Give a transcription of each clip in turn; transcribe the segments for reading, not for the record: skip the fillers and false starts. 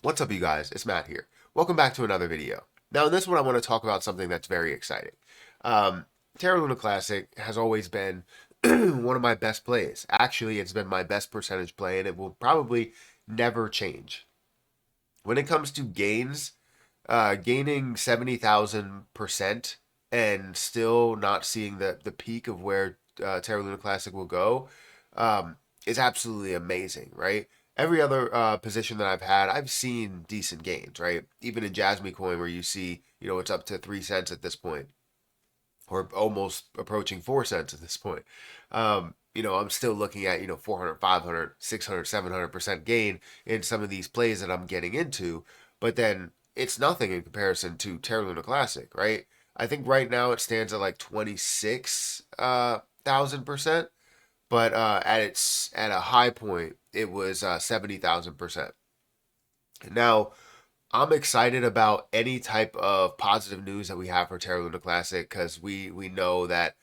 What's up, you guys? It's Matt here. Welcome back to another video. Now, in this one, I want to talk about something that's very exciting. Um, Terra Luna Classic has always been one of my best plays. Actually, it's been my best percentage play, and it will probably never change. When it comes to gains, gaining 70,000% and still not seeing the peak of where Terra Luna Classic will go is absolutely amazing, right? Every other position that I've had, I've seen decent gains, right? Even in Jasmine Coin, where you see, it's up to 3 cents at this point, or almost approaching 4 cents at this point. I'm still looking at, 400, 500, 600, 700% gain in some of these plays that I'm getting into. But then it's nothing in comparison to Terra Luna Classic, right? I think right now it stands at like 26,000%, but at a high point it was 70,000%. Now I'm excited about any type of positive news that we have for Terra Luna Classic because we know that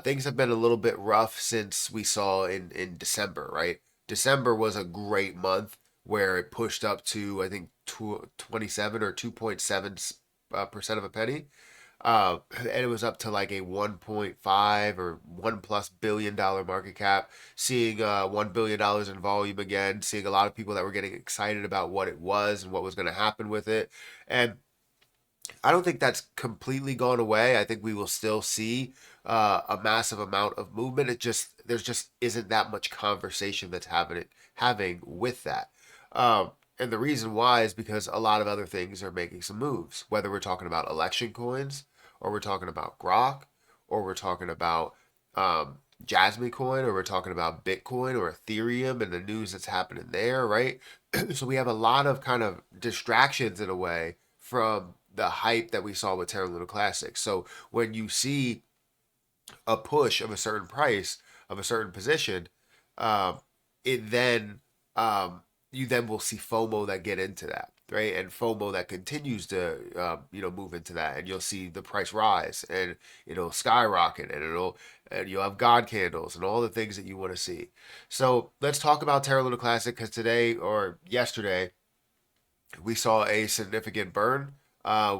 things have been a little bit rough since we saw in December, right? December was a great month where it pushed up to, I think, 27 or 2.7% of a penny. And it was up to like a 1.5 or $1+ billion market cap, seeing $1 billion in volume again, seeing a lot of people that were getting excited about what it was and what was going to happen with it. And I don't think that's completely gone away. I think we will still see a massive amount of movement. There's just isn't that much conversation that's having with that. And the reason why is because a lot of other things are making some moves. Whether we're talking about election coins, or we're talking about Grok, or we're talking about Jasmine Coin, or we're talking about Bitcoin or Ethereum and the news that's happening there, right? So we have a lot of kind of distractions in a way from the hype that we saw with Terra Luna Classic. So when you see a push of a certain price of a certain position, um, it then you then will see FOMO that get into that, right? And FOMO that continues to move into that, and you'll see the price rise and it'll skyrocket, and you'll have God candles and all the things that you want to see. So let's talk about Terra Luna Classic because today or yesterday we saw a significant burn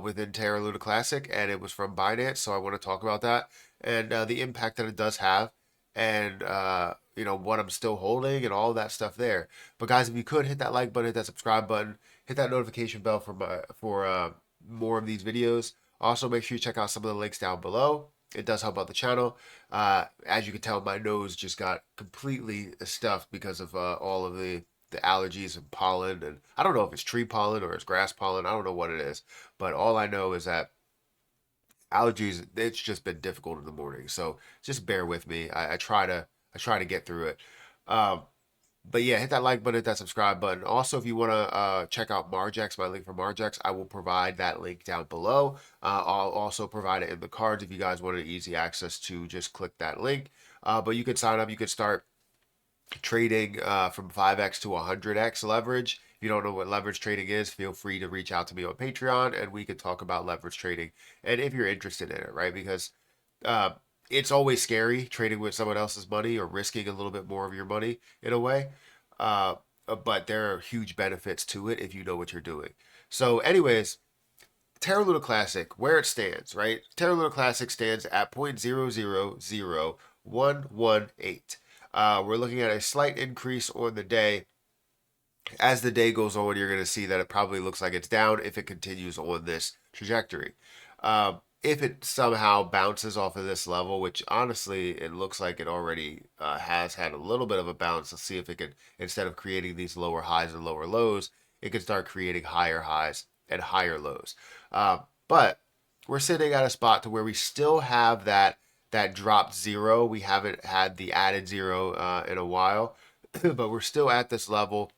within Terra Luna Classic, and it was from Binance. So I want to talk about that and the impact that it does have, and what I'm still holding and all that stuff there. But guys, if you could hit that like button, hit that subscribe button, hit that notification bell for more of these videos. Also, make sure you check out some of the links down below. It does help out the channel. As you can tell, my nose just got completely stuffed because of all of the allergies and pollen, and I don't know if it's tree pollen or it's grass pollen. I don't know what it is, but all I know is that allergies, it's just been difficult in the morning. So just bear with me. I try to get through it. Um, but yeah, hit that like button, hit that subscribe button. Also, if you want to check out Margex, my link for Margex, I will provide that link down below. I'll also provide it in the cards if you guys wanted easy access to just click that link. But you could sign up. You could start trading from 5x to 100x leverage. If you don't know what leverage trading is, feel free to reach out to me on Patreon and we could talk about leverage trading. And if you're interested in it, right? Because uh, it's always scary trading with someone else's money or risking a little bit more of your money in a way. Uh, but there are huge benefits to it if you know what you're doing. So, anyways, Terra Luna Classic, where it stands, right? Terra Luna Classic stands at 0.000118. We're looking at a slight increase on the day. As the day goes on, you're going to see that it probably looks like it's down if it continues on this trajectory. If it somehow bounces off of this level, which honestly it looks like it already has had a little bit of a bounce, let's see if it can, instead of creating these lower highs and lower lows, it can start creating higher highs and higher lows. But we're sitting at a spot to where we still have that dropped zero. We haven't had the added zero in a while, but we're still at this level.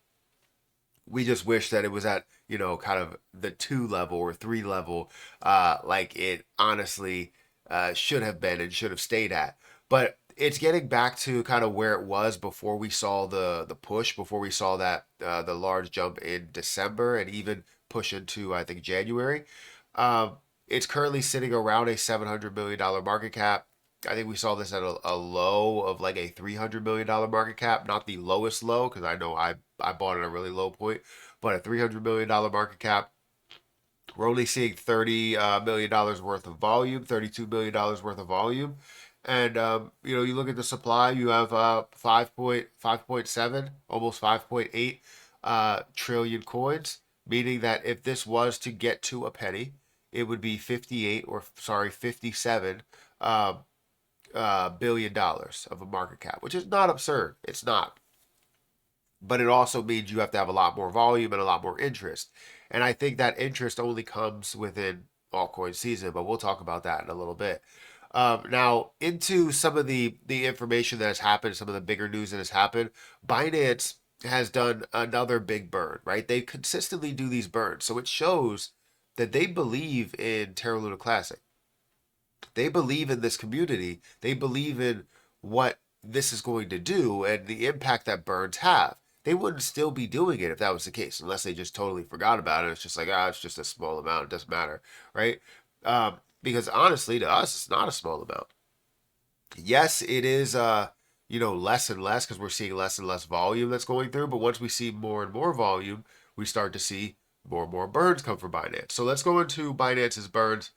We just wish that it was at, kind of the 2 level or 3 level, like it honestly should have been and should have stayed at. But it's getting back to kind of where it was before we saw the push, before we saw that the large jump in December and even push into, I think, January. It's currently sitting around a $700 million market cap. I think we saw this at a low of like a $300 million market cap, not the lowest low, because I know I bought at a really low point, but a $300 million market cap. We're only seeing $30 million worth of volume, $32 million worth of volume. And, you look at the supply, you have 5.7, almost 5.8 trillion coins, meaning that if this was to get to a penny, it would be 57 billion dollars of a market cap, which is not absurd. It's not. But it also means you have to have a lot more volume and a lot more interest. And I think that interest only comes within altcoin season, but we'll talk about that in a little bit. Now, into some of the information that has happened, some of the bigger news that has happened, Binance has done another big burn, right? They consistently do these burns. So it shows that they believe in Terra Luna Classic. They believe in this community. They believe in what this is going to do and the impact that burns have. They wouldn't still be doing it if that was the case, unless they just totally forgot about it. It's just like, it's just a small amount. It doesn't matter, right? Because honestly, to us, it's not a small amount. Yes, it is, less and less because we're seeing less and less volume that's going through. But once we see more and more volume, we start to see more and more burns come from Binance. So let's go into Binance's burns.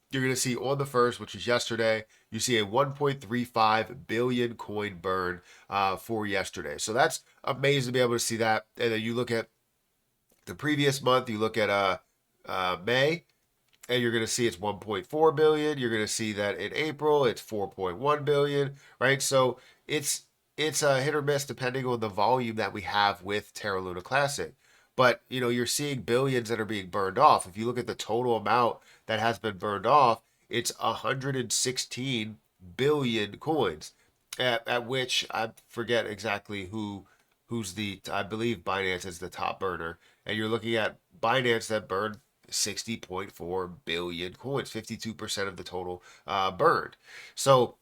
You're going to see on the first, which is yesterday, you see a 1.35 billion coin burn for yesterday. So that's amazing to be able to see that. And then you look at the previous month, you look at May, and you're going to see it's 1.4 billion. You're going to see that in April it's 4.1 billion, right? So it's a hit or miss depending on the volume that we have with Terra Luna Classic. But you're seeing billions that are being burned off. If you look at the total amount that has been burned off, it's 116 billion coins. At which I forget exactly who's I believe Binance is the top burner. And you're looking at Binance that burned 60.4 billion coins, 52% of the total burned. So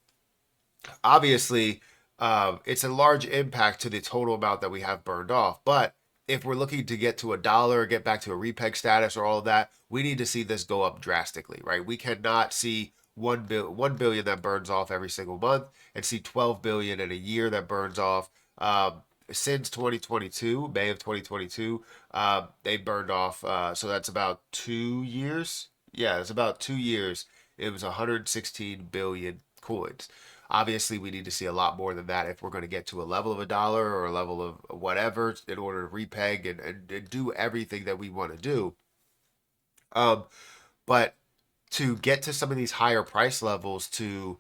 obviously, it's a large impact to the total amount that we have burned off. But if we're looking to get to a dollar, get back to a repeg status or all of that, we need to see this go up drastically, right? We cannot see 1 billion that burns off every single month and see 12 billion in a year that burns off. Since 2022, May of 2022, they burned off. So that's about 2 years. Yeah, it's about 2 years. It was 116 billion coins. Obviously, we need to see a lot more than that if we're going to get to a level of a dollar or a level of whatever in order to repeg and do everything that we want to do. But to get to some of these higher price levels to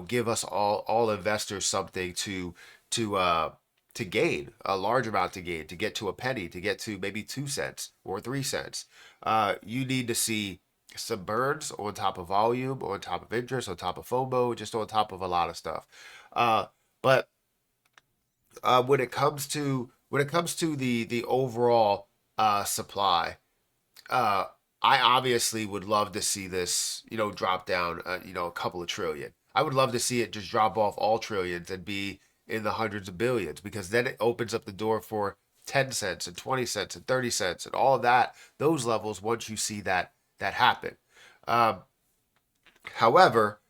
give us all investors something to gain, a large amount to gain, to get to a penny, to get to maybe 2 cents or 3 cents, you need to see some burns on top of volume, on top of interest, on top of FOMO, just on top of a lot of stuff. But when it comes to the overall supply, uh, I obviously would love to see this, drop down, a couple of trillion. I would love to see it just drop off all trillions and be in the hundreds of billions because then it opens up the door for 10 cents and 20 cents and 30 cents and all of that, those levels once you see that happen. Um, However,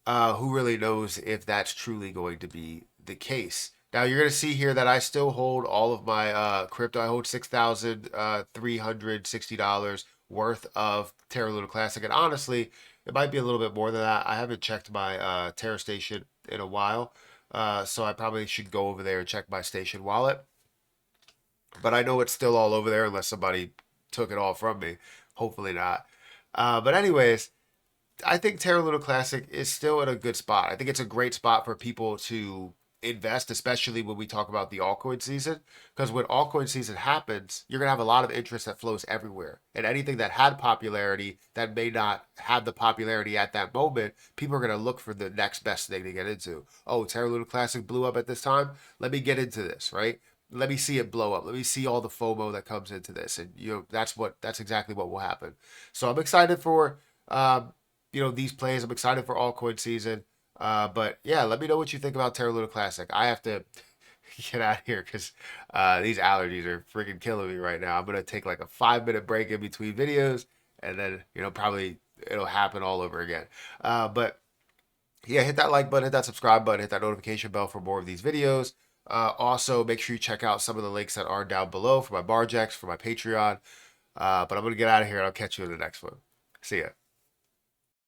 who really knows if that's truly going to be the case? Now you're going to see here that I still hold all of my crypto. I hold $6,360 worth of Terra Luna Classic, and honestly, it might be a little bit more than that. I haven't checked my Terra station in a while, so I probably should go over there and check my station wallet. But I know it's still all over there unless somebody took it all from me. Hopefully not. But anyways, I think Terra Luna Classic is still in a good spot. I think it's a great spot for people to invest, especially when we talk about the altcoin season. Because when altcoin season happens, you're going to have a lot of interest that flows everywhere. And anything that had popularity that may not have the popularity at that moment, people are going to look for the next best thing to get into. Oh, Terra Luna Classic blew up at this time. Let me get into this, right? Let me see it blow up. Let me see all the FOMO that comes into this. And that's exactly what will happen. So I'm excited for these plays. I'm excited for altcoin season. But yeah, let me know what you think about Terra Luna Classic. I have to get out of here because these allergies are freaking killing me right now. I'm gonna take like a 5 minute break in between videos, and then probably it'll happen all over again. But yeah, hit that like button, hit that subscribe button, hit that notification bell for more of these videos. Also, make sure you check out some of the links that are down below for my Barjacks, for my Patreon. But I'm going to get out of here and I'll catch you in the next one. See ya.